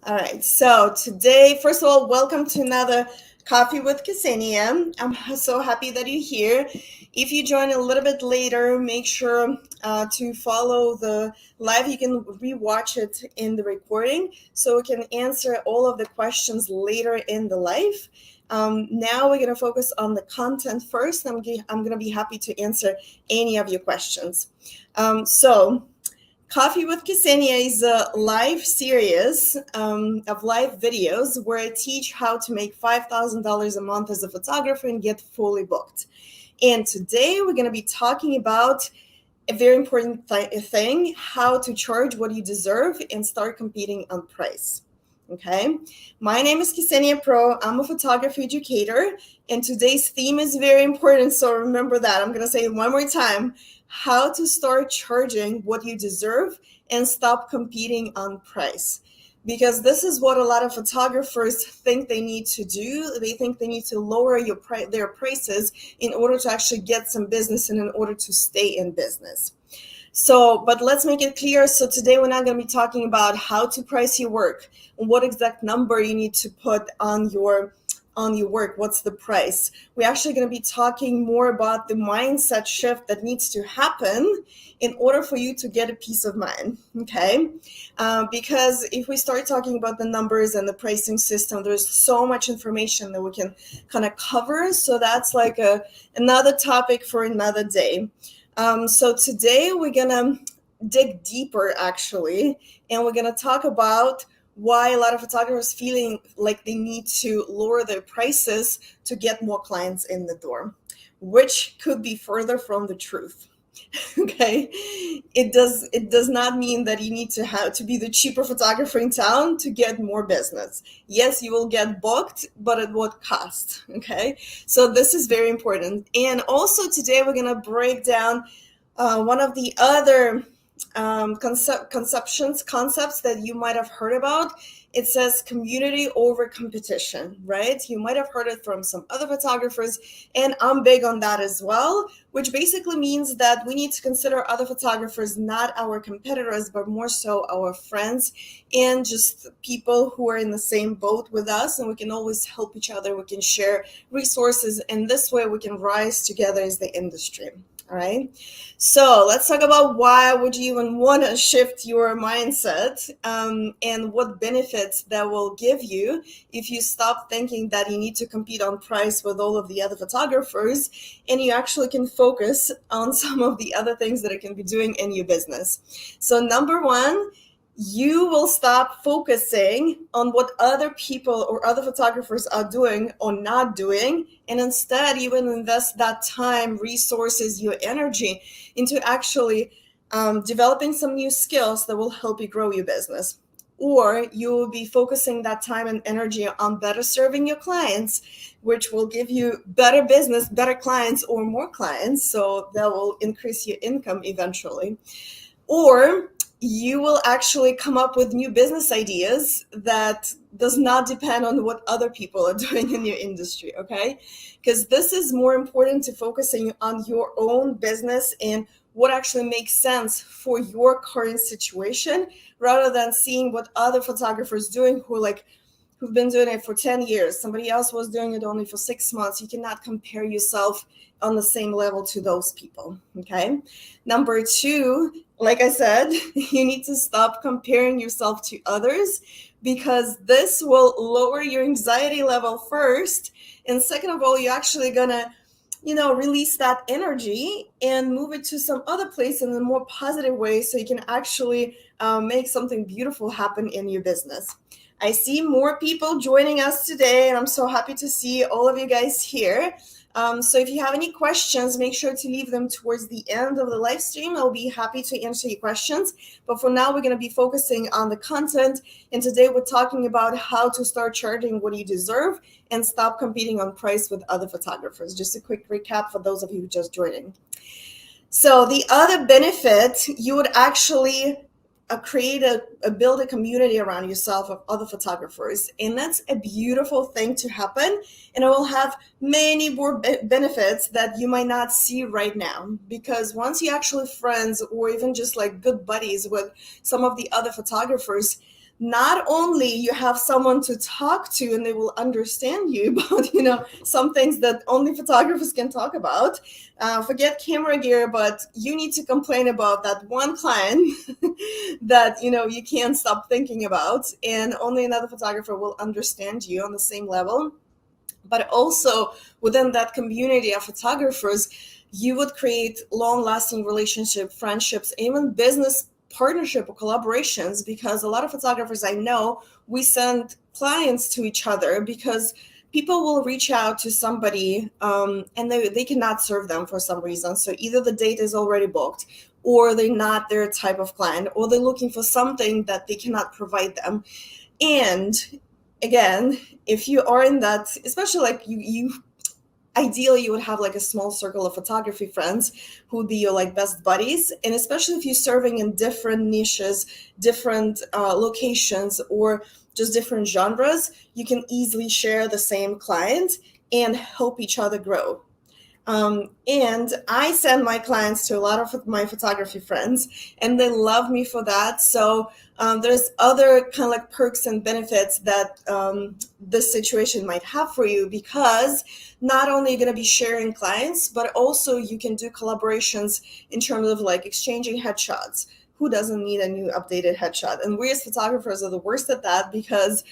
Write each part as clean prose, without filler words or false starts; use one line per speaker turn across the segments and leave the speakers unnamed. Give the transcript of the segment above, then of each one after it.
All right. So today, first of all, welcome to another Coffee with Ksenia. I'm so happy that you're here. If you join a little bit later, make sure to follow the live. You can rewatch it in the recording so we can answer all of the questions later in the live. Now we're going to focus on the content first. I'm going to be happy to answer any of your questions. So Coffee with Ksenia is a live series of live videos where I teach how to make $5,000 a month as a photographer and get fully booked. And today we're going to be talking about a very important thing, how to charge what you deserve and start competing on price. Okay, my name is Ksenia Pro. I'm a photography educator, and today's theme is very important. So remember that. I'm going to say it one more time: how to start charging what you deserve and stop competing on price. Because this is what a lot of photographers think they need to do. They think they need to lower their prices in order to actually get some business and in order to stay in business. So, but let's make it clear. So today we're not going to be talking about how to price your work and what exact number you need to put on your work. What's the price? We're actually going to be talking more about the mindset shift that needs to happen in order for you to get a peace of mind. Okay, because if we start talking about the numbers and the pricing system, there's so much information that we can kind of cover. So that's like another topic for another day. So today we're gonna dig deeper actually, and we're gonna talk about why a lot of photographers feeling like they need to lower their prices to get more clients in the door, which could be further from the truth. Okay, it does not mean that you need to have to be the cheaper photographer in town to get more business. Yes, you will get booked, but at what cost? Okay, so this is very important. And also today we're going to break down one of the other concepts that you might have heard about. It says community over competition, right? You might have heard it from some other photographers, and I'm big on that as well, which basically means that we need to consider other photographers not our competitors, but more so our friends and just people who are in the same boat with us, and we can always help each other. We can share resources, and this way we can rise together as the industry. All right. So let's talk about why would you even want to shift your mindset and what benefits that will give you if you stop thinking that you need to compete on price with all of the other photographers and you actually can focus on some of the other things that you can be doing in your business. So number one, you will stop focusing on what other people or other photographers are doing or not doing, and instead you will invest that time, resources, your energy into actually developing some new skills that will help you grow your business. Or you will be focusing that time and energy on better serving your clients, which will give you better business, better clients, or more clients. So that will increase your income eventually. Or you will actually come up with new business ideas that does not depend on what other people are doing in your industry, okay? Because this is more important to focusing on your own business and what actually makes sense for your current situation rather than seeing what other photographers doing who've been doing it for 10 years. Somebody else was doing it only for 6 months. You cannot compare yourself on the same level to those people, okay? Number two, like I said, you need to stop comparing yourself to others because this will lower your anxiety level first. And second of all, you're actually gonna, release that energy and move it to some other place in a more positive way so you can actually make something beautiful happen in your business. I see more people joining us today, and I'm so happy to see all of you guys here. So if you have any questions, make sure to leave them towards the end of the live stream. I'll be happy to answer your questions. But for now, we're going to be focusing on the content. And today we're talking about how to start charging what you deserve and stop competing on price with other photographers. Just a quick recap for those of you who just joining. So the other benefit, you would actually build a community around yourself of other photographers, and that's a beautiful thing to happen, and it will have many more benefits that you might not see right now, because once you're actually friends or even just like good buddies with some of the other photographers, not only you have someone to talk to and they will understand you about, some things that only photographers can talk about. Forget camera gear, but you need to complain about that one client that, you can't stop thinking about, and only another photographer will understand you on the same level. But also within that community of photographers, you would create long-lasting relationship, friendships, even business partnership or collaborations, because a lot of photographers I know, we send clients to each other because people will reach out to somebody, and they cannot serve them for some reason. So either the date is already booked, or they're not their type of client, or they're looking for something that they cannot provide them. And again, if you are in that, especially like you ideally you would have like a small circle of photography friends who would be your like best buddies, and especially if you're serving in different niches, different locations, or just different genres, you can easily share the same client and help each other grow. And I send my clients to a lot of my photography friends, and they love me for that. So there's other kind of like perks and benefits that this situation might have for you, because not only are you going to be sharing clients, but also you can do collaborations in terms of like exchanging headshots. Who doesn't need a new updated headshot? And we as photographers are the worst at that, because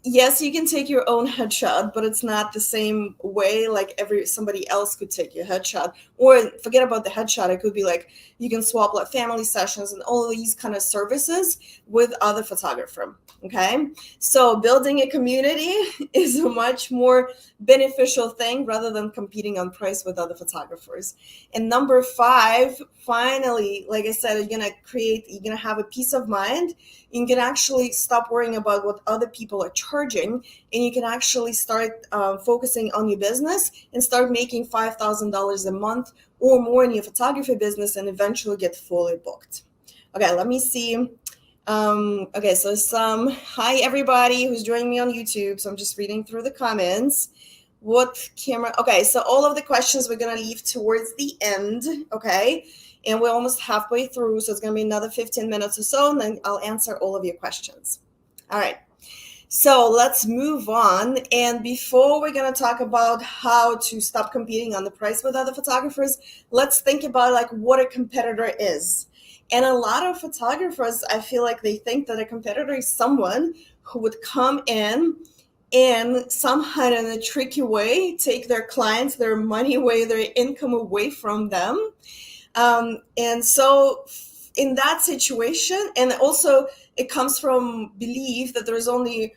yes, you can take your own headshot, but it's not the same way like somebody else could take your headshot. Or forget about the headshot, it could be like you can swap like family sessions and all of these kind of services with other photographer. Okay, so building a community is a much more beneficial thing rather than competing on price with other photographers. And number 5, finally, like I said, you're gonna have a peace of mind. You can actually stop worrying about what other people are charging, and you can actually start focusing on your business and start making $5,000 a month or more in your photography business, and eventually get fully booked. Okay, let me see. Okay, so hi everybody who's joining me on YouTube. So I'm just reading through the comments. What camera? Okay, so all of the questions we're gonna leave towards the end. Okay, and we're almost halfway through, so it's gonna be another 15 minutes or so, and then I'll answer all of your questions. All right, so let's move on. And before we're gonna talk about how to stop competing on the price with other photographers, let's think about like what a competitor is. And a lot of photographers, I feel like they think that a competitor is someone who would come in and somehow in a tricky way take their clients, their money away, their income away from them. And so in that situation, and also it comes from belief that there's only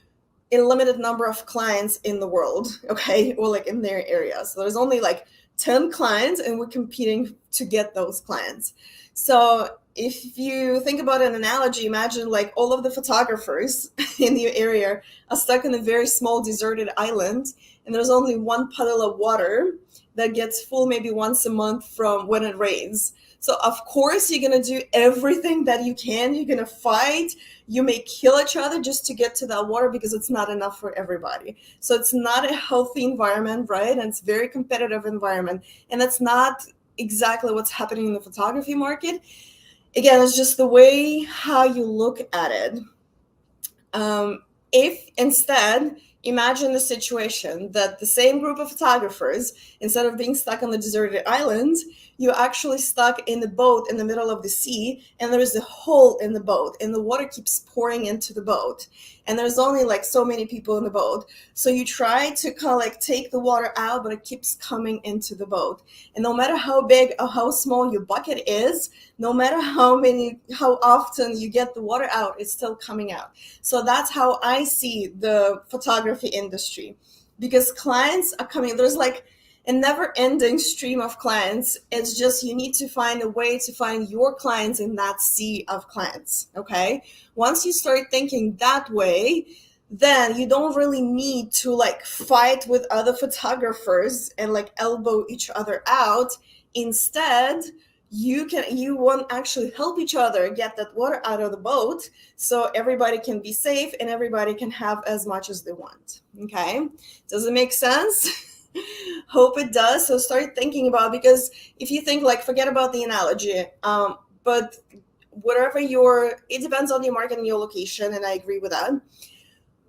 a limited number of clients in the world, okay, or like in their area. So there's only like 10 clients and we're competing to get those clients. So if you think about an analogy, imagine like all of the photographers in your area are stuck in a very small deserted island, and there's only one puddle of water that gets full maybe once a month from when it rains. So of course you're going to do everything that you can. You're going to fight. You may kill each other just to get to that water, because it's not enough for everybody. So it's not a healthy environment, right? And it's a very competitive environment. And that's not exactly what's happening in the photography market. Again, it's just the way how you look at it. If instead, imagine the situation that the same group of photographers, instead of being stuck on the deserted island, you're actually stuck in the boat in the middle of the sea, and there's a hole in the boat, and the water keeps pouring into the boat, and there's only like so many people in the boat. So you try to kind of like take the water out, but it keeps coming into the boat. And no matter how big or how small your bucket is, no matter how often you get the water out, it's still coming out. So that's how I see the photography industry, because clients are coming. There's like a never-ending stream of clients. It's just you need to find a way to find your clients in that sea of clients. Okay, once you start thinking that way, then you don't really need to like fight with other photographers and like elbow each other out. Instead, you want to actually help each other get that water out of the boat, so everybody can be safe and everybody can have as much as they want. Okay, does it make sense? Hope it does. So start thinking about, because if you think like, forget about the analogy, but whatever it depends on your market and your location, and I agree with that.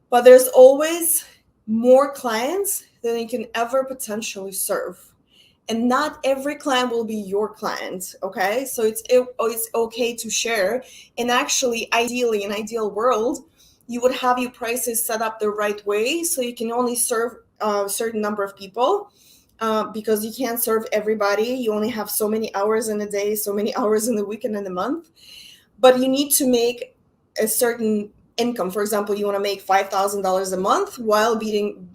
But there's always more clients than you can ever potentially serve. And not every client will be your client, okay? So it's okay to share. And actually, ideally, in an ideal world, you would have your prices set up the right way so you can only serve a certain number of people, because you can't serve everybody. You only have so many hours in a day, so many hours in the week and in the month. But you need to make a certain income. For example, you want to make $5,000 a month while being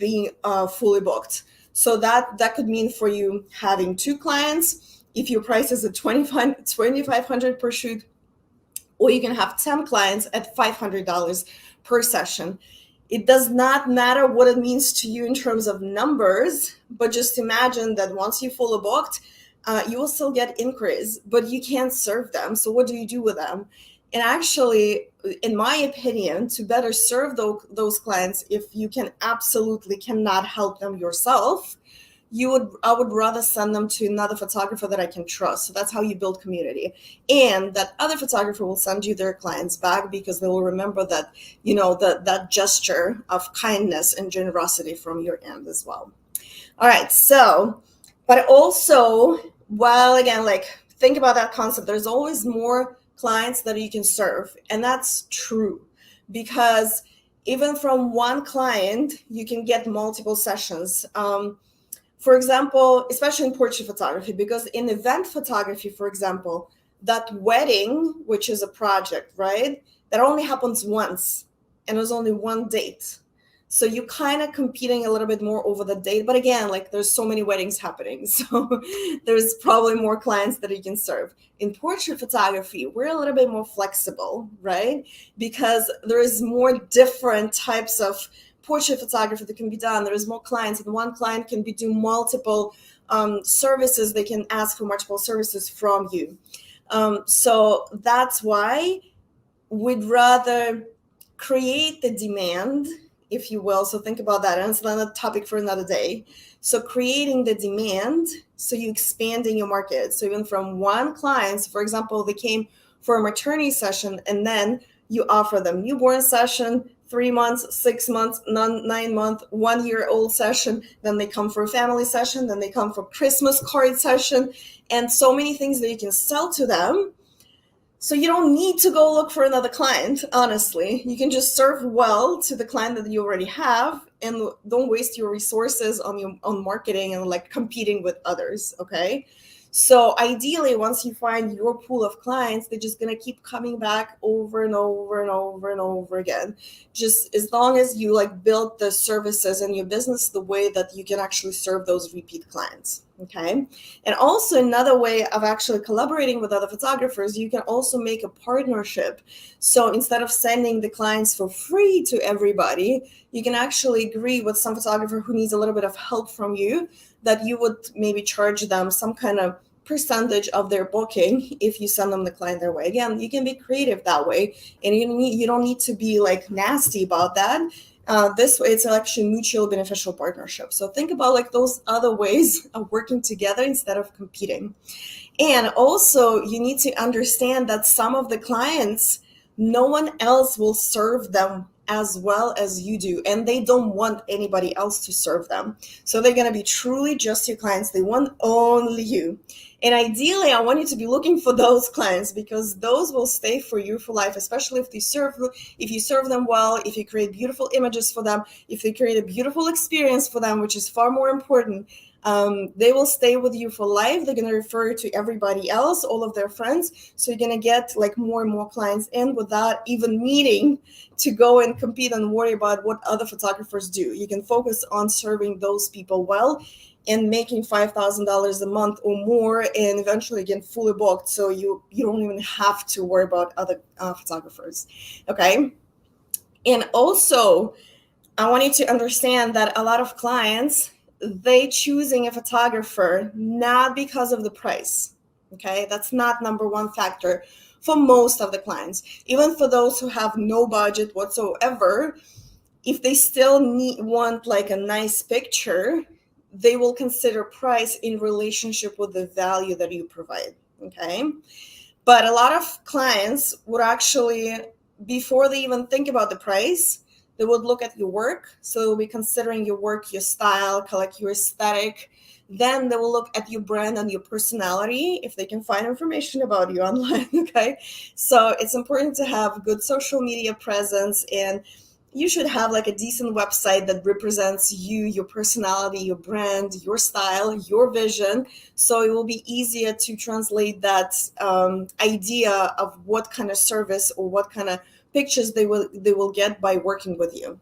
fully booked. So that could mean for you having 2 clients if your price is at $2,500 per shoot, or you can have 10 clients at $500 per session. It does not matter what it means to you in terms of numbers, but just imagine that once you're fully booked, you will still get inquiries, but you can't serve them. So what do you do with them? And actually, in my opinion, to better serve those clients, if you absolutely cannot help them yourself, I would rather send them to another photographer that I can trust. So that's how you build community. And that other photographer will send you their clients back because they will remember that, that gesture of kindness and generosity from your end as well. All right. So, but also, well, again, think about that concept. There's always more clients that you can serve. And that's true, because even from one client, you can get multiple sessions. For example, especially in portrait photography, because in event photography, for example, that wedding, which is a project, right, that only happens once, and there's only one date. So you're kind of competing a little bit more over the date. But again, there's so many weddings happening. So there's probably more clients that you can serve. In portrait photography, we're a little bit more flexible, right? Because there is more different types of portrait photography that can be done. There is more clients, and one client can be doing multiple services. They can ask for multiple services from you. So that's why we'd rather create the demand, if you will. So think about that. And it's another topic for another day. So creating the demand, so you expanding your market. So even from one client, so for example, they came for a maternity session, and then you offer them newborn session, 3 months, 6 months, 9 month, 1 year old session. Then they come for a family session. Then they come for Christmas card session, and so many things that you can sell to them. So you don't need to go look for another client, honestly. You can just serve well to the client that you already have, and don't waste your resources on marketing and competing with others, okay? So ideally, once you find your pool of clients, they're just going to keep coming back over and over and over and over again. Just as long as you build the services and your business the way that you can actually serve those repeat clients. Okay. And also another way of actually collaborating with other photographers, you can also make a partnership. So instead of sending the clients for free to everybody, you can actually agree with some photographer who needs a little bit of help from you, that you would maybe charge them some kind of percentage of their booking if you send them the client their way. Again, you can be creative that way, and you don't need to be nasty about that. This way, it's actually mutual beneficial partnership. So think about those other ways of working together instead of competing. And also, you need to understand that some of the clients, no one else will serve them as well as you do, and they don't want anybody else to serve them. So they're going to be truly just your clients. They want only you. And ideally, I want you to be looking for those clients, because those will stay for you for life, especially if you serve them well, if you create beautiful images for them, if you create a beautiful experience for them, which is far more important. They will stay with you for life. They're going to refer to everybody else, all of their friends. So you're going to get more and more clients in without even needing to go and compete and worry about what other photographers do. You can focus on serving those people well and making $5,000 a month or more, and eventually get fully booked. So you don't even have to worry about other photographers. Okay. And also, I want you to understand that a lot of clients, they choosing a photographer not because of the price. Okay, that's not number one factor for most of the clients. Even for those who have no budget whatsoever, if they still want a nice picture, they will consider price in relationship with the value that you provide. Okay. But a lot of clients would actually, before they even think about the price, they would look at your work. So they'll be considering your work, your style, like your aesthetic. Then they will look at your brand and your personality if they can find information about you online. Okay. So it's important to have good social media presence, and you should have like a decent website that represents you, your personality, your brand, your style, your vision. So it will be easier to translate that idea of what kind of service or what kind of pictures they will get by working with you.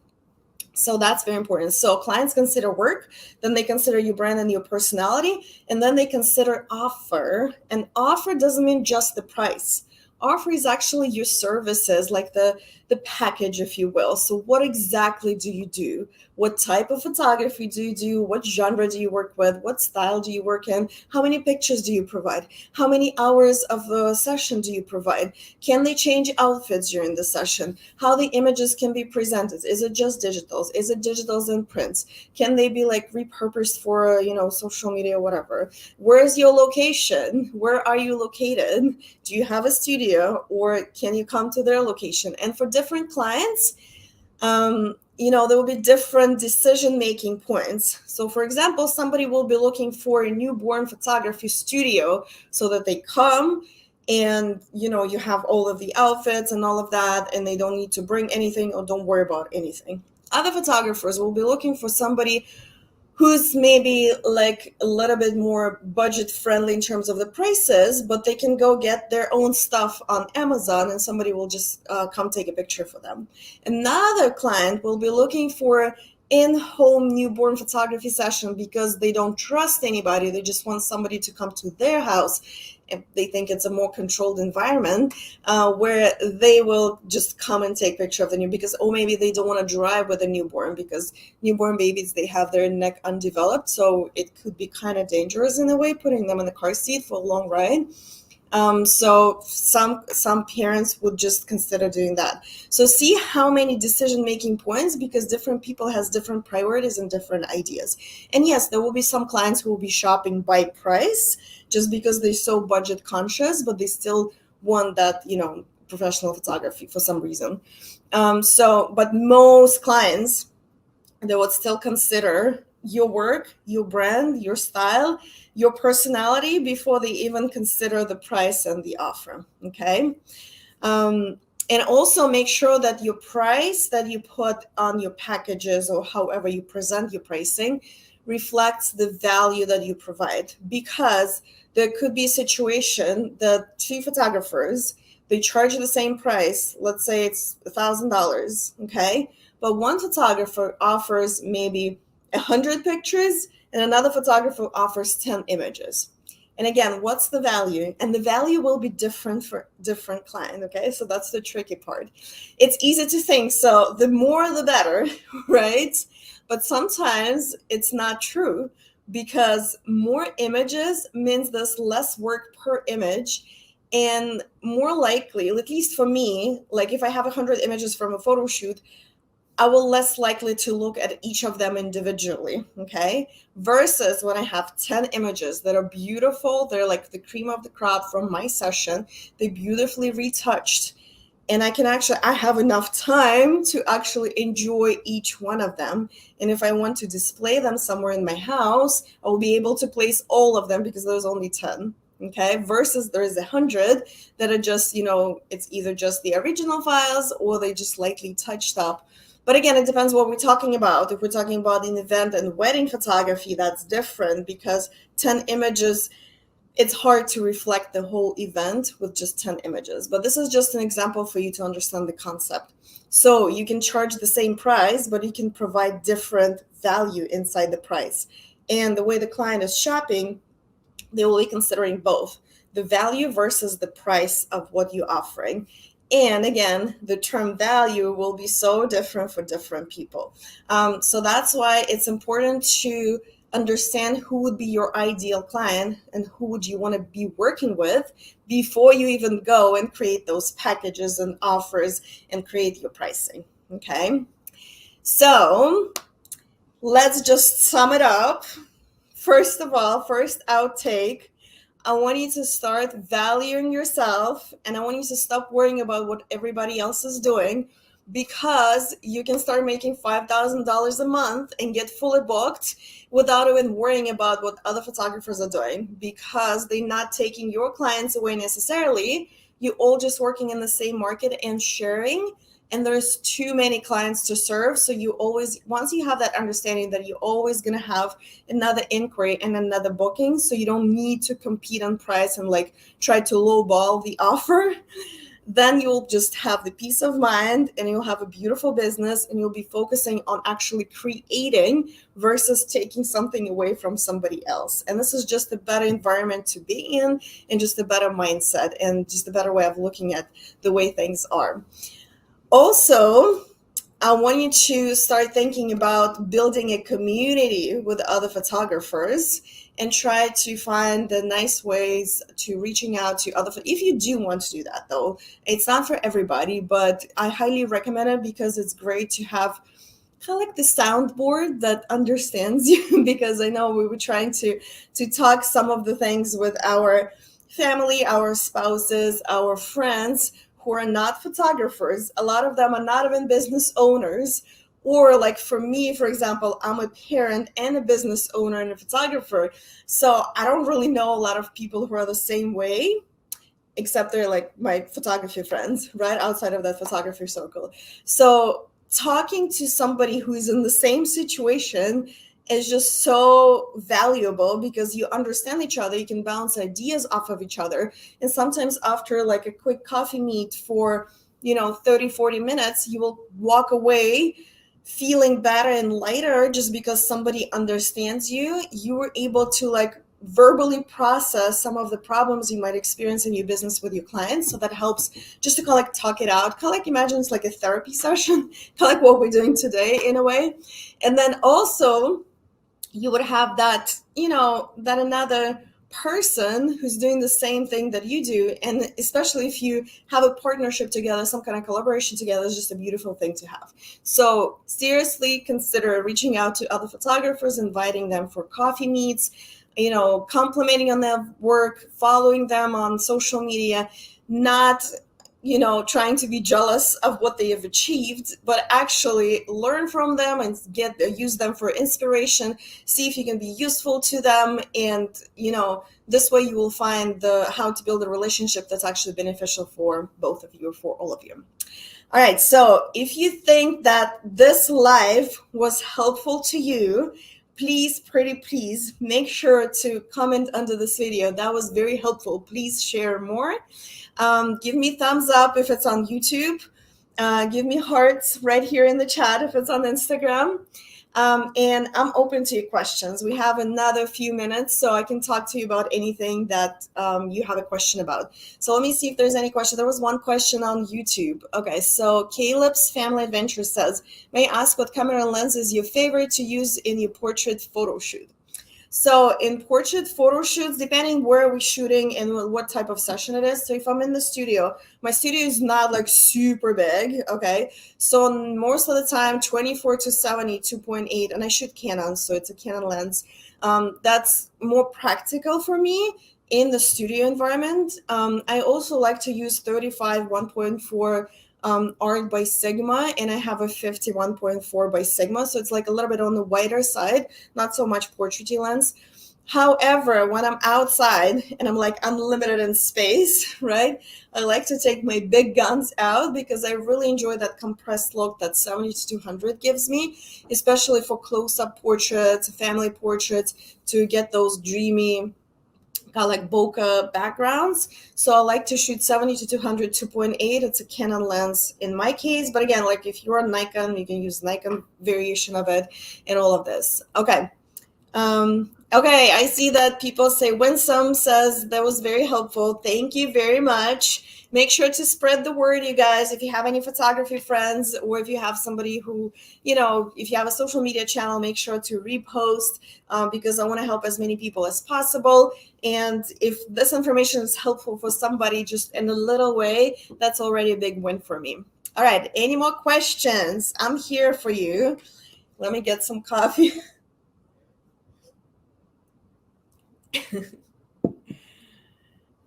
So that's very important. So clients consider work, then they consider your brand and your personality, and then they consider offer. And offer doesn't mean just the price. Offer is actually your services, like the package, if you will. So what exactly do you do? What type of photography do you do? What genre do you work with? What style do you work in? How many pictures do you provide? How many hours of a session do you provide? Can they change outfits during the session? How the images can be presented? Is it just digitals? Is it digitals and prints? Can they be like repurposed for, social media, whatever? Where's your location? Where are you located? Do you have a studio, or can you come to their location? And for different clients, there will be different decision-making points. So for example, somebody will be looking for a newborn photography studio so that they come and, you have all of the outfits and all of that, and they don't need to bring anything or don't worry about anything. Other photographers will be looking for somebody who's maybe like a little bit more budget friendly in terms of the prices, but they can go get their own stuff on Amazon and somebody will just come take a picture for them. Another client will be looking for in-home newborn photography session because they don't trust anybody. They just want somebody to come to their house, and they think it's a more controlled environment where they will just come and take picture of the new, because maybe they don't want to drive with a newborn, because newborn babies, they have their neck undeveloped, so it could be kind of dangerous in a way, putting them in the car seat for a long ride. So some parents would just consider doing that. So see how many decision-making points, because different people has different priorities and different ideas. And yes, there will be some clients who will be shopping by price just because they're so budget conscious, but they still want that, professional photography for some reason. But most clients, they would still consider your work, your brand, your style, your personality before they even consider the price and the offer. Okay. And also make sure that your price that you put on your packages, or however you present your pricing, reflects the value that you provide, because there could be a situation that two photographers, they charge the same price. Let's say it's $1,000. Okay. But one photographer offers maybe 100 pictures and another photographer offers 10 images. And again, what's the value? And the value will be different for different client. Okay. So that's the tricky part. It's easy to think, so the more the better, right? But sometimes it's not true, because more images means there's less work per image. And more likely, at least for me, like if I have 100 images from a photo shoot, I will less likely to look at each of them individually, okay? Versus when I have 10 images that are beautiful, they're like the cream of the crop from my session, they beautifully retouched, and I have enough time to actually enjoy each one of them. And if I want to display them somewhere in my house, I will be able to place all of them because there's only 10. Okay, versus there's 100 that are just, it's either just the original files or they just lightly touched up. But again, it depends what we're talking about. If we're talking about an event and wedding photography, that's different, because 10 images, it's hard to reflect the whole event with just 10 images. But this is just an example for you to understand the concept. So you can charge the same price, but you can provide different value inside the price. And the way the client is shopping, they will be considering both the value versus the price of what you're offering. And again, the term value will be so different for different people. So that's why it's important to understand who would be your ideal client and who would you want to be working with before you even go and create those packages and offers and create your pricing. Okay. So let's just sum it up. First of all, first outtake, I want you to start valuing yourself, and I want you to stop worrying about what everybody else is doing, because you can start making $5,000 a month and get fully booked without even worrying about what other photographers are doing, because they're not taking your clients away necessarily. You all just working in the same market and sharing, and there's too many clients to serve. So you always, once you have that understanding that you're always going to have another inquiry and another booking, so you don't need to compete on price and like try to lowball the offer, then you'll just have the peace of mind, and you'll have a beautiful business, and you'll be focusing on actually creating versus taking something away from somebody else. And this is just a better environment to be in, and just a better mindset, and just a better way of looking at the way things are. Also, I want you to start thinking about building a community with other photographers, and try to find the nice ways to reaching out to other. If you do want to do that, though, it's not for everybody, but I highly recommend it, because it's great to have kind of like the soundboard that understands you. Because I know we were trying to talk some of the things with our family, our spouses, our friends who are not photographers. A lot of them are not even business owners. Or like for me, for example, I'm a parent and a business owner and a photographer. So I don't really know a lot of people who are the same way, except they're like my photography friends, right? Outside of that photography circle. So talking to somebody who is in the same situation is just so valuable, because you understand each other, you can bounce ideas off of each other. And sometimes after like a quick coffee meet for 30-40 minutes, you will walk away feeling better and lighter, just because somebody understands you. You were able to like verbally process some of the problems you might experience in your business with your clients. So that helps just to kind of like talk it out, kind of like imagine it's like a therapy session, kind of like what we're doing today in a way. And then also you would have that, that another person who's doing the same thing that you do. And especially if you have a partnership together, some kind of collaboration together, is just a beautiful thing to have. So seriously consider reaching out to other photographers, inviting them for coffee meets, complimenting on their work, following them on social media, not trying to be jealous of what they have achieved, but actually learn from them and use them for inspiration. See if you can be useful to them, and this way you will find how to build a relationship that's actually beneficial for both of you, or for all of you. All right, so if you think that this live was helpful to you, please, pretty please, make sure to comment under this video. That was very helpful. Please share more. Give me thumbs up if it's on YouTube. Give me hearts right here in the chat if it's on Instagram. And I'm open to your questions. We have another few minutes, so I can talk to you about anything that you have a question about. So let me see if there's any question. There was one question on YouTube. Okay, so Caleb's Family Adventure says, may I ask what camera lens is your favorite to use in your portrait photo shoot? So in portrait photo shoots, depending where we're shooting and what type of session it is. So if I'm in the studio, my studio is not like super big, okay? So most of the time, 24-70, 2.8, and I shoot Canon, so it's a Canon lens. That's more practical for me in the studio environment. I also like to use 35 1.4 Art by Sigma, and I have a 51.4 by Sigma, so it's like a little bit on the wider side, not so much portraity lens. However, when I'm outside and I'm like unlimited in space, right, I like to take my big guns out, because I really enjoy that compressed look that 70-200 gives me, especially for close-up portraits, family portraits, to get those dreamy kind of like bokeh backgrounds. So I like to shoot 70-200 2.8. It's a Canon lens in my case, but again, like if you're on Nikon, you can use Nikon variation of it and all of this. Okay. Okay, I see that people say, Winsome says that was very helpful. Thank you very much. Make sure to spread the word, you guys. If you have any photography friends, or if you have somebody who, if you have a social media channel, make sure to repost, because I want to help as many people as possible. And if this information is helpful for somebody just in a little way, that's already a big win for me. All right, any more questions? I'm here for you. Let me get some coffee.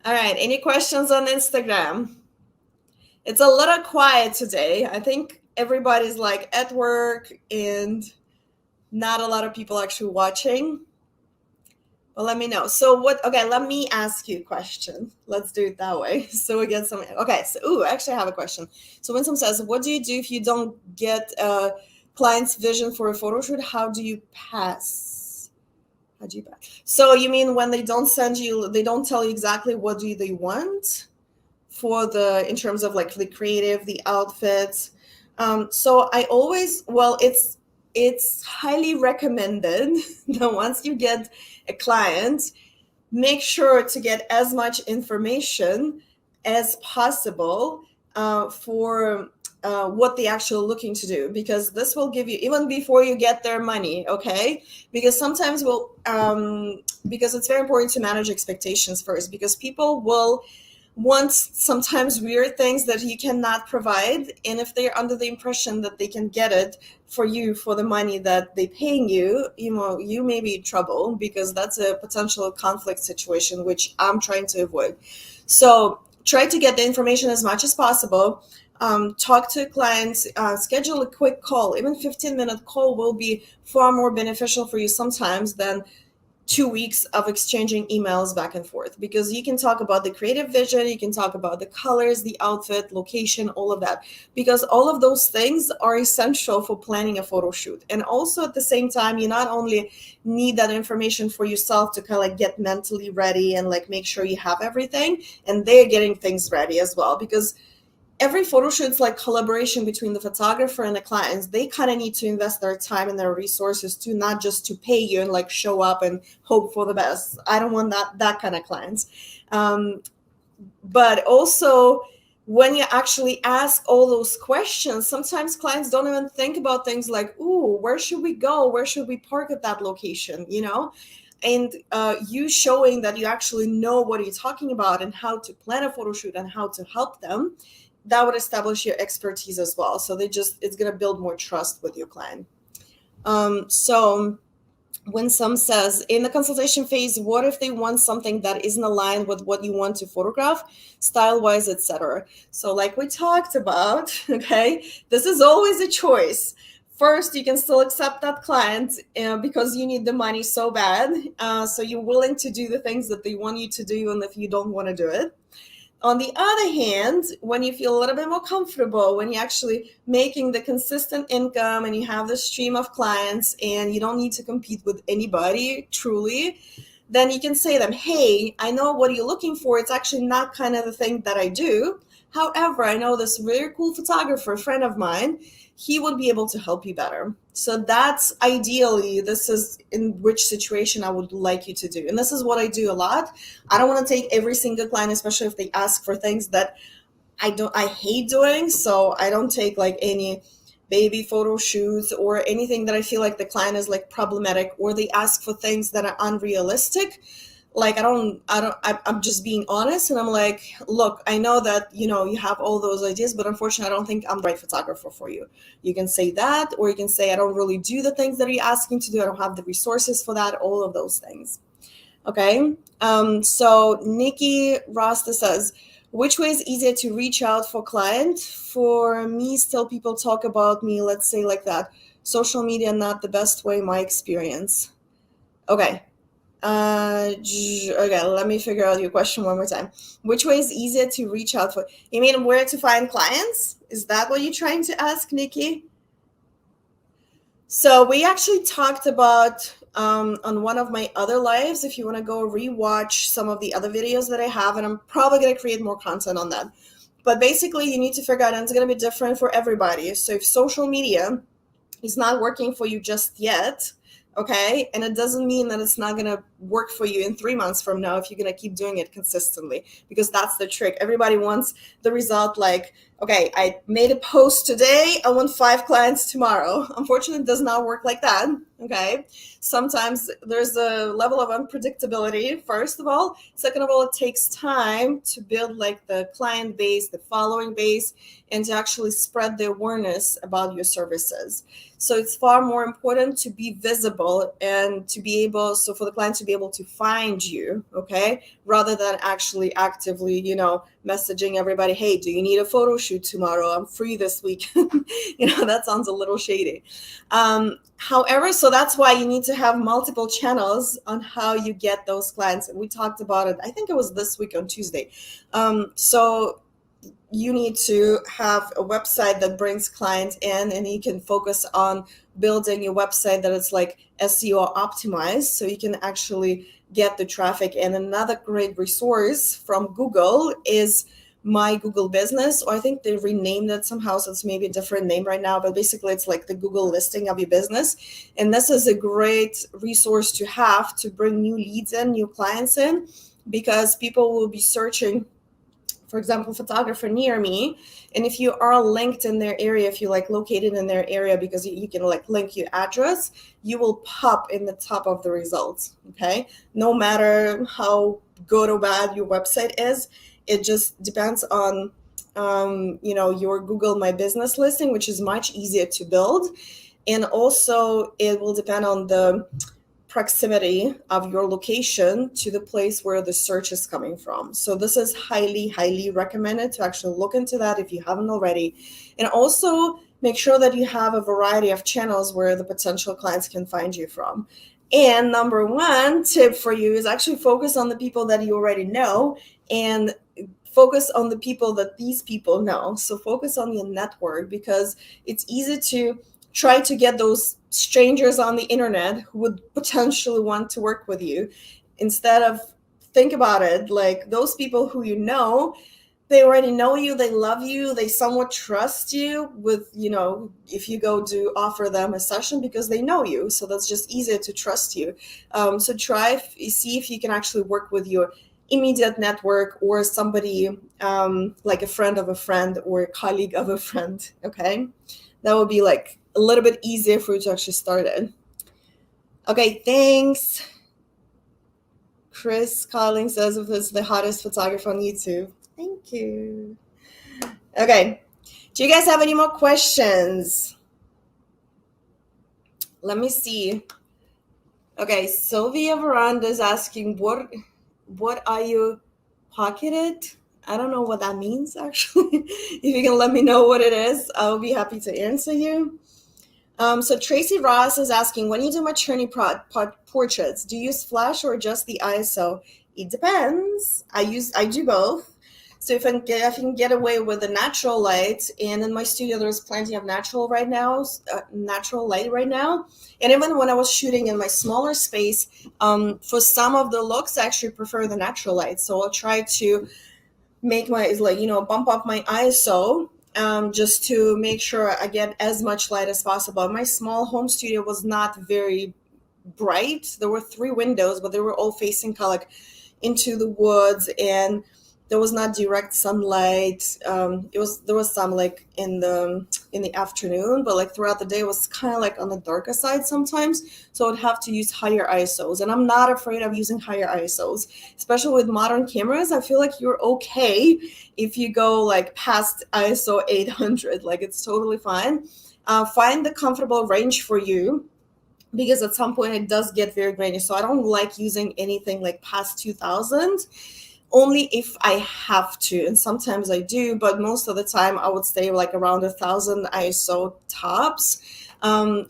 All right, any questions on Instagram? It's a little quiet today. I think everybody's like at work and not a lot of people actually watching. Well, let me know. So what, okay, let me ask you a question. Let's do it that way. So we get some, okay. So, ooh, actually I have a question. So when someone says, what do you do if you don't get a client's vision for a photo shoot? How do you pass? How do you pass? So you mean when they don't send you, they don't tell you exactly what do they want for the, in terms of like the creative, the outfits. So I always, well, it's highly recommended that once you get a client, make sure to get as much information as possible for what they actually looking to do, because this will give you, even before you get their money, okay? Because sometimes because it's very important to manage expectations first, because people will want sometimes weird things that you cannot provide, and if they're under the impression that they can get it for you for the money that they paying you, you know, you may be in trouble, because that's a potential conflict situation which I'm trying to avoid. So try to get the information as much as possible. Talk to clients, schedule a quick call. Even 15-minute call will be far more beneficial for you sometimes than 2 weeks of exchanging emails back and forth, because you can talk about the creative vision, you can talk about the colors, the outfit, location, all of that, because all of those things are essential for planning a photo shoot. And also at the same time, you not only need that information for yourself to kind of like get mentally ready and like make sure you have everything, and they're getting things ready as well, because every photo shoot's like collaboration between the photographer and the clients. They kind of need to invest their time and their resources to, not just to pay you and like show up and hope for the best. I don't want that kind of clients. But also, when you actually ask all those questions, sometimes clients don't even think about things like, ooh, where should we go, where should we park at that location, you know? And you showing that you actually know what you're talking about and how to plan a photo shoot and how to help them, that would establish your expertise as well. So it's going to build more trust with your client. So when some says in the consultation phase, what if they want something that isn't aligned with what you want to photograph, style wise, etc.? So like we talked about, okay, this is always a choice. First, you can still accept that client because you need the money so bad, so you're willing to do the things that they want you to do even if you don't want to do it. On the other hand, when you feel a little bit more comfortable, when you're actually making the consistent income and you have the stream of clients and you don't need to compete with anybody truly, then you can say to them, hey, I know what you're looking for. It's actually not kind of the thing that I do. However, I know this really cool photographer, a friend of mine, he would be able to help you better. So that's ideally, this is in which situation I would like you to do. And this is what I do a lot. I don't want to take every single client, especially if they ask for things that I hate doing. So I don't take like any baby photo shoots or anything that I feel like the client is like problematic, or they ask for things that are unrealistic. Like I'm just being honest, and I'm like, look, I know that, you know, you have all those ideas, but unfortunately I don't think I'm the right photographer for you. You can say that, or you can say I don't really do the things that you're asking to do, I don't have the resources for that, all of those things. Okay. So Nikki Rasta says, which way is easier to reach out for client? For me, still people talk about me, let's say like that. Social media, not the best way, my experience. Okay. Okay, let me figure out your question one more time. Which way is easier to reach out for? You mean where to find clients? Is that what you're trying to ask, Nikki? So we actually talked about on one of my other lives, if you want to go rewatch some of the other videos that I have, and I'm probably going to create more content on that. But basically, you need to figure out, and it's going to be different for everybody. So if social media is not working for you just yet, okay, and it doesn't mean that it's not going to work for you in 3 months from now if you're going to keep doing it consistently, because that's the trick. Everybody wants the result like okay, I made a post today, I want 5 clients tomorrow. Unfortunately, it does not work like that. Okay. Sometimes there's a level of unpredictability, first of all. Second of all, it takes time to build like the client base, the following base, and to actually spread the awareness about your services. So it's far more important to be visible and to be able, so for the client to be able to find you, okay, rather than actually actively, messaging everybody, hey, do you need a photo shoot tomorrow? I'm free this week. That sounds a little shady. However, so that's why you need to have multiple channels on how you get those clients. And we talked about it, I think it was this week on Tuesday. So you need to have a website that brings clients in, and you can focus on building your website that is like SEO optimized, so you can actually get the traffic. And another great resource from Google is My Google Business, or I think they renamed it somehow, so it's maybe a different name right now, but basically it's like the Google listing of your business. And this is a great resource to have to bring new leads in, new clients in, because people will be searching, for example, photographer near me. And if you are linked in their area, if you like located in their area, because you can like link your address, you will pop in the top of the results. Okay. No matter how good or bad your website is, it just depends on, your Google My Business listing, which is much easier to build. And also it will depend on the proximity of your location to the place where the search is coming from. So this is highly, highly recommended to actually look into that if you haven't already. And also make sure that you have a variety of channels where the potential clients can find you from. And number one tip for you is actually focus on the people that you already know, and focus on the people that these people know. So focus on your network, because it's easy to try to get those strangers on the internet who would potentially want to work with you, instead of, think about it, like those people who they already know you, they love you, they somewhat trust you with, if you go to offer them a session, because they know you. So that's just easier to trust you. So see if you can actually work with your immediate network, or somebody like a friend of a friend or a colleague of a friend. Okay. That would be like a little bit easier for you to actually start it. Okay, thanks. Chris Carling says if this is the hottest photographer on YouTube. Thank you. Okay, do you guys have any more questions? Let me see. Okay, Sylvia Veranda is asking, what are you pocketed? I don't know what that means, actually. If you can let me know what it is, I'll be happy to answer you. So Tracy Ross is asking, when you do maternity portraits, do you use flash or just the ISO? It depends. I do both. So if I can get away with the natural light, and in my studio there's plenty of natural light right now. And even when I was shooting in my smaller space, for some of the looks, I actually prefer the natural light. So I'll try to make bump up my ISO, just to make sure I get as much light as possible. My small home studio was not very bright. There were 3 windows, but they were all facing into the woods, and there was not direct sunlight. There was some in the afternoon, but throughout the day it was kind of on the darker side sometimes. So I'd have to use higher ISOs, and I'm not afraid of using higher ISOs, especially with modern cameras. I feel like you're okay if you go past ISO 800. It's totally fine. Find the comfortable range for you, because at some point it does get very grainy. So I don't like using anything past 2000. Only if I have to, and sometimes I do, but most of the time I would stay around 1,000 ISO tops. And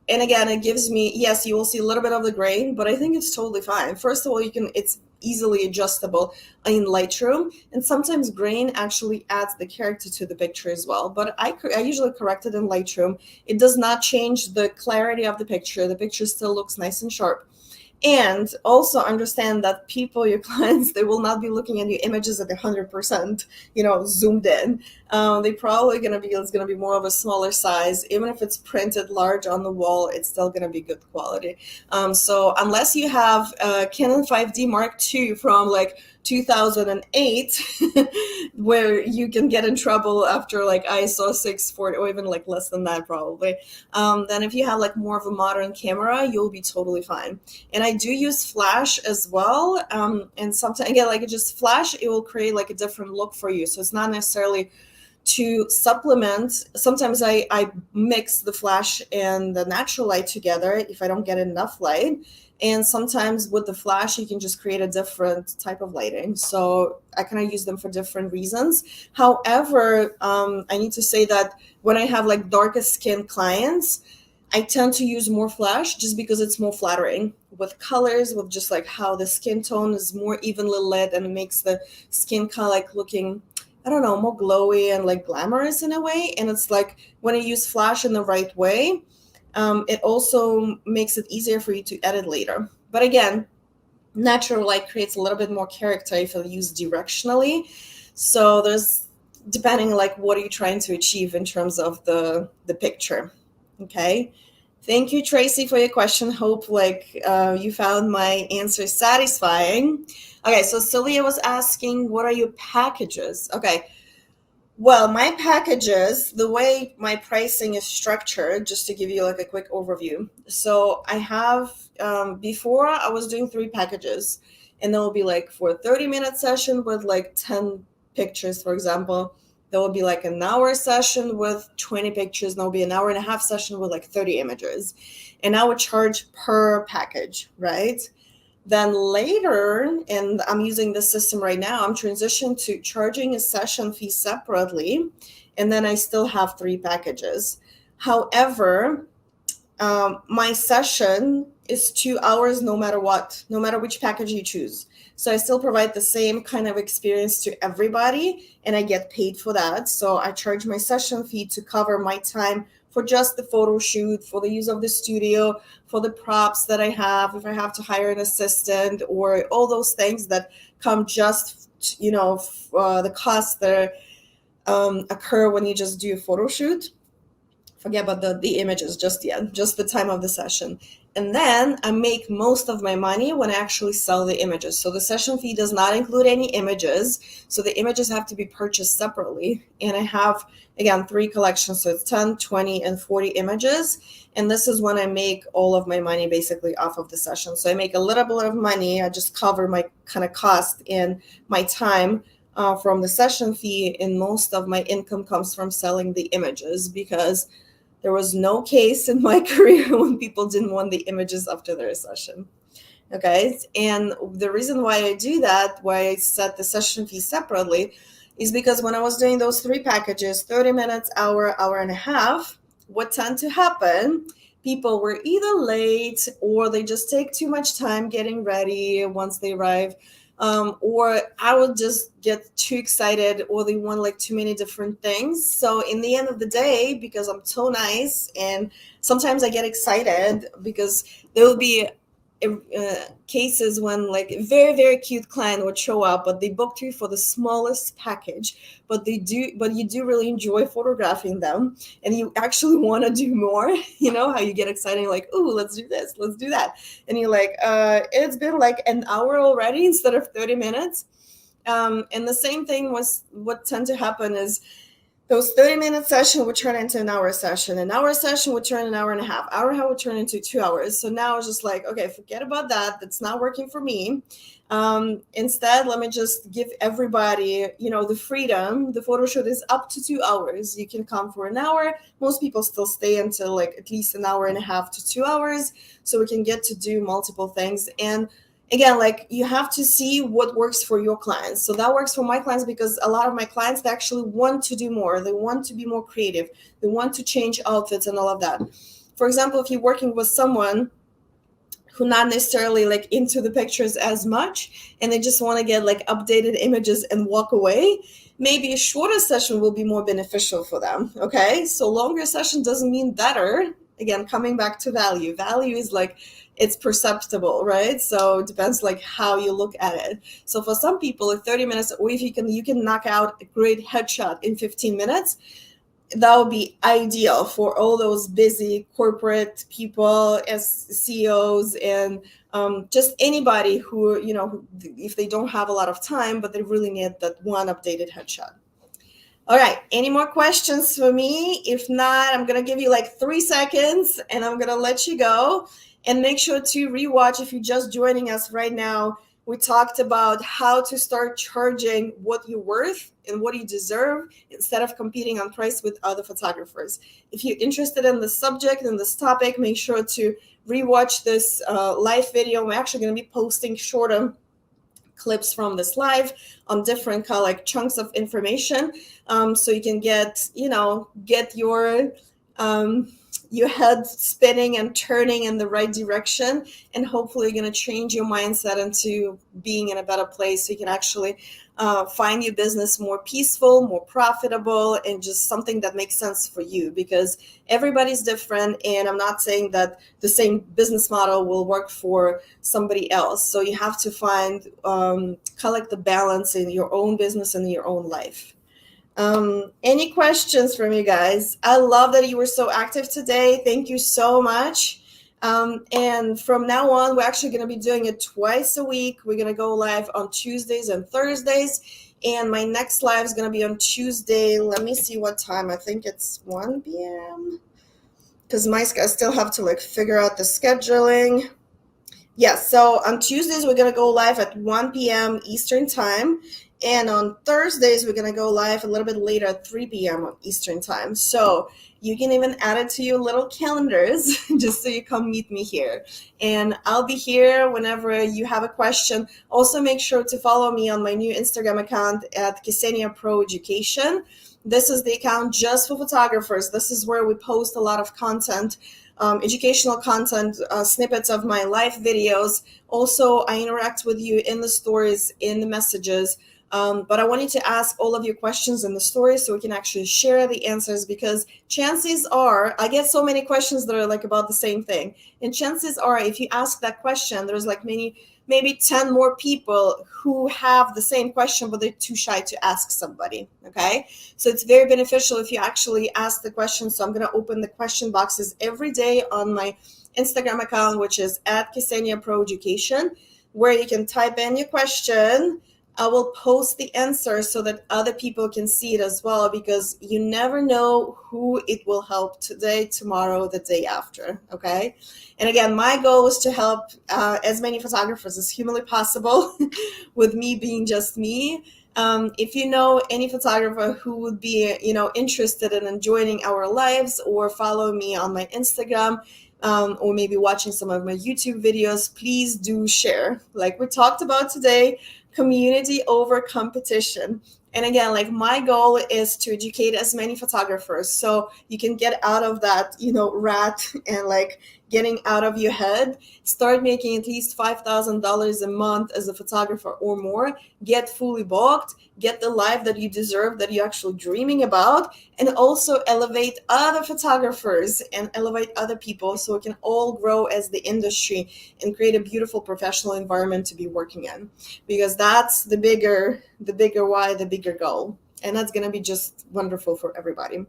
again, it gives me, yes, you will see a little bit of the grain, but I think it's totally fine. First of all, it's easily adjustable in Lightroom, and sometimes grain actually adds the character to the picture as well. But I usually correct it in Lightroom. It does not change the clarity of the picture. The picture still looks nice and sharp. And also understand that people, your clients, they will not be looking at your images at 100%, zoomed in. They probably it's going to be more of a smaller size. Even if it's printed large on the wall, it's still going to be good quality. So unless you have a Canon 5D Mark II from 2008, where you can get in trouble after like ISO 640 or even like less than that probably. Then if you have like more of a modern camera, you'll be totally fine. And I do use flash as well. And sometimes again, like just flash, it will create like a different look for you. So it's not necessarily to supplement. Sometimes I mix the flash and the natural light together if I don't get enough light. And sometimes with the flash, you can just create a different type of lighting. So I kind of use them for different reasons. However, I need to say that when I have like darker skin clients, I tend to use more flash just because it's more flattering with colors, with just like how the skin tone is more evenly lit and it makes the skin kind of like looking, I don't know, more glowy and like glamorous in a way. And it's like when I use flash in the right way, it also makes it easier for you to edit later. But again, natural light creates a little bit more character if you use directionally. So there's, depending like what are you trying to achieve in terms of the picture. Okay. Thank you, Tracy, for your question. Hope like you found my answer satisfying. Okay, so Sylvia was asking, what are your packages? Okay, well, my packages, the way my pricing is structured, just to give you like a quick overview. So I have, before I was doing 3 packages, and there will be like for a 30-minute session with like 10 pictures, for example. There will be like an hour session with 20 pictures. There will be an hour and a half session with like 30 images. And I would charge per package, right? Then later, and I'm using this system right now, I'm transitioned to charging a session fee separately, and then I still have 3 packages. However, my session is 2 hours no matter what, no matter which package you choose. So I still provide the same kind of experience to everybody, and I get paid for that. So I charge my session fee to cover my time for just the photo shoot, for the use of the studio, for the props that I have, if I have to hire an assistant, or all those things that come just, the costs that occur when you just do a photo shoot. Forget about the images just yet, just the time of the session. And then I make most of my money when I actually sell the images. So the session fee does not include any images. So the images have to be purchased separately. And I have, again, 3 collections. So it's 10, 20, and 40 images. And this is when I make all of my money basically off of the session. So I make a little bit of money. I just cover my kind of cost and my time from the session fee. And most of my income comes from selling the images, because there was no case in my career when people didn't want the images after their session. Okay. And the reason why I do that, why I set the session fee separately, is because when I was doing those 3 packages, 30 minutes, hour and a half, what tend to happen, people were either late or they just take too much time getting ready once they arrive. Or I would just get too excited, or they want like too many different things. So in the end of the day, because I'm so nice, and sometimes I get excited because there will be cases when like a very, very cute client would show up, but they booked you for the smallest package, but you do really enjoy photographing them, and you actually want to do more. You know how you get excited, like, oh, let's do this, let's do that, and you're like, it's been like an hour already instead of 30 minutes. And the same thing was what tend to happen is those 30-minute session would turn into an hour session. An hour session would turn an hour and a half. Hour and a half would turn into 2 hours. So now it's just like, okay, forget about that. That's not working for me. Instead, let me just give everybody, the freedom. The photo shoot is up to 2 hours. You can come for an hour. Most people still stay until like at least an hour and a half to 2 hours. So we can get to do multiple things. And again, like you have to see what works for your clients. So that works for my clients because a lot of my clients, they actually want to do more. They want to be more creative. They want to change outfits and all of that. For example, if you're working with someone who not necessarily like into the pictures as much, and they just want to get like updated images and walk away, maybe a shorter session will be more beneficial for them. Okay. So longer session doesn't mean better. Again, coming back to value. Value is like, it's perceptible, right? So it depends like how you look at it. So for some people, like 30 minutes, or if you can knock out a great headshot in 15 minutes, that would be ideal for all those busy corporate people as CEOs and just anybody who, if they don't have a lot of time, but they really need that one updated headshot. All right, any more questions for me? If not, I'm going to give you like 3 seconds and I'm going to let you go. And make sure to rewatch if you're just joining us right now. We talked about how to start charging what you're worth and what you deserve instead of competing on price with other photographers. If you're interested in this subject and this topic, make sure to rewatch this live video. We're actually going to be posting shorter clips from this live on different kind of like chunks of information, so you can get your head spinning and turning in the right direction, and hopefully you're going to change your mindset into being in a better place so you can actually find your business more peaceful, more profitable, and just something that makes sense for you, because everybody's different, and I'm not saying that the same business model will work for somebody else. So you have to find kind of like the balance in your own business and your own life. Any questions from you guys? I love that you were so active today. Thank you so much. And from now on, we're actually going to be doing it twice a week. We're going to go live on Tuesdays and Thursdays. And my next live is going to be on Tuesday. Let me see what time. I think it's 1 p.m. because I still have to like figure out the scheduling. Yes, so on Tuesdays, we're going to go live at 1 p.m. Eastern time. And on Thursdays, we're going to go live a little bit later at 3 p.m. Eastern time. So you can even add it to your little calendars just so you come meet me here. And I'll be here whenever you have a question. Also, make sure to follow me on my new Instagram account at Ksenia Pro Education. This is the account just for photographers. This is where we post a lot of content. Educational content, snippets of my live videos. Also, I interact with you in the stories, in the messages. But I want you to ask all of your questions in the story so we can actually share the answers, because chances are, I get so many questions that are like about the same thing. And chances are, if you ask that question, there's like maybe 10 more people who have the same question, but they're too shy to ask somebody, okay? So it's very beneficial if you actually ask the question. So I'm gonna open the question boxes every day on my Instagram account, which is at Ksenia Pro Education, where you can type in your question. I will post the answer so that other people can see it as well, because you never know who it will help today, tomorrow, the day after, okay? And again, my goal is to help as many photographers as humanly possible with me being just me. If you know any photographer who would be, interested in joining our lives or follow me on my Instagram, or maybe watching some of my YouTube videos, please do share. Like we talked about today, community over competition. And again, like my goal is to educate as many photographers so you can get out of that, rat and like getting out of your head, start making at least $5,000 a month as a photographer or more, get fully booked, get the life that you deserve, that you're actually dreaming about, and also elevate other photographers and elevate other people so we can all grow as the industry and create a beautiful professional environment to be working in, because that's the bigger why, the bigger goal. And that's going to be just wonderful for everybody.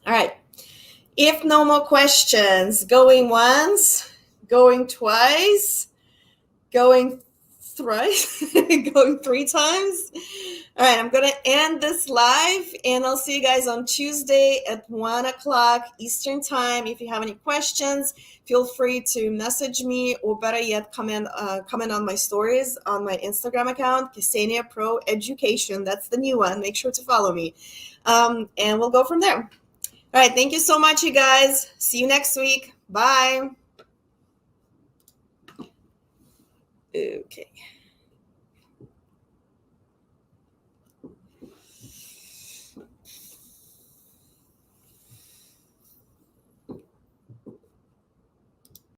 All right. If no more questions, going once, going twice, going thrice, going 3 times. All right, I'm going to end this live, and I'll see you guys on Tuesday at 1 o'clock Eastern time. If you have any questions, feel free to message me, or better yet, comment on my stories on my Instagram account, Ksenia Pro Education. That's the new one. Make sure to follow me, and we'll go from there. All right, thank you so much, you guys. See you next week. Bye. Okay.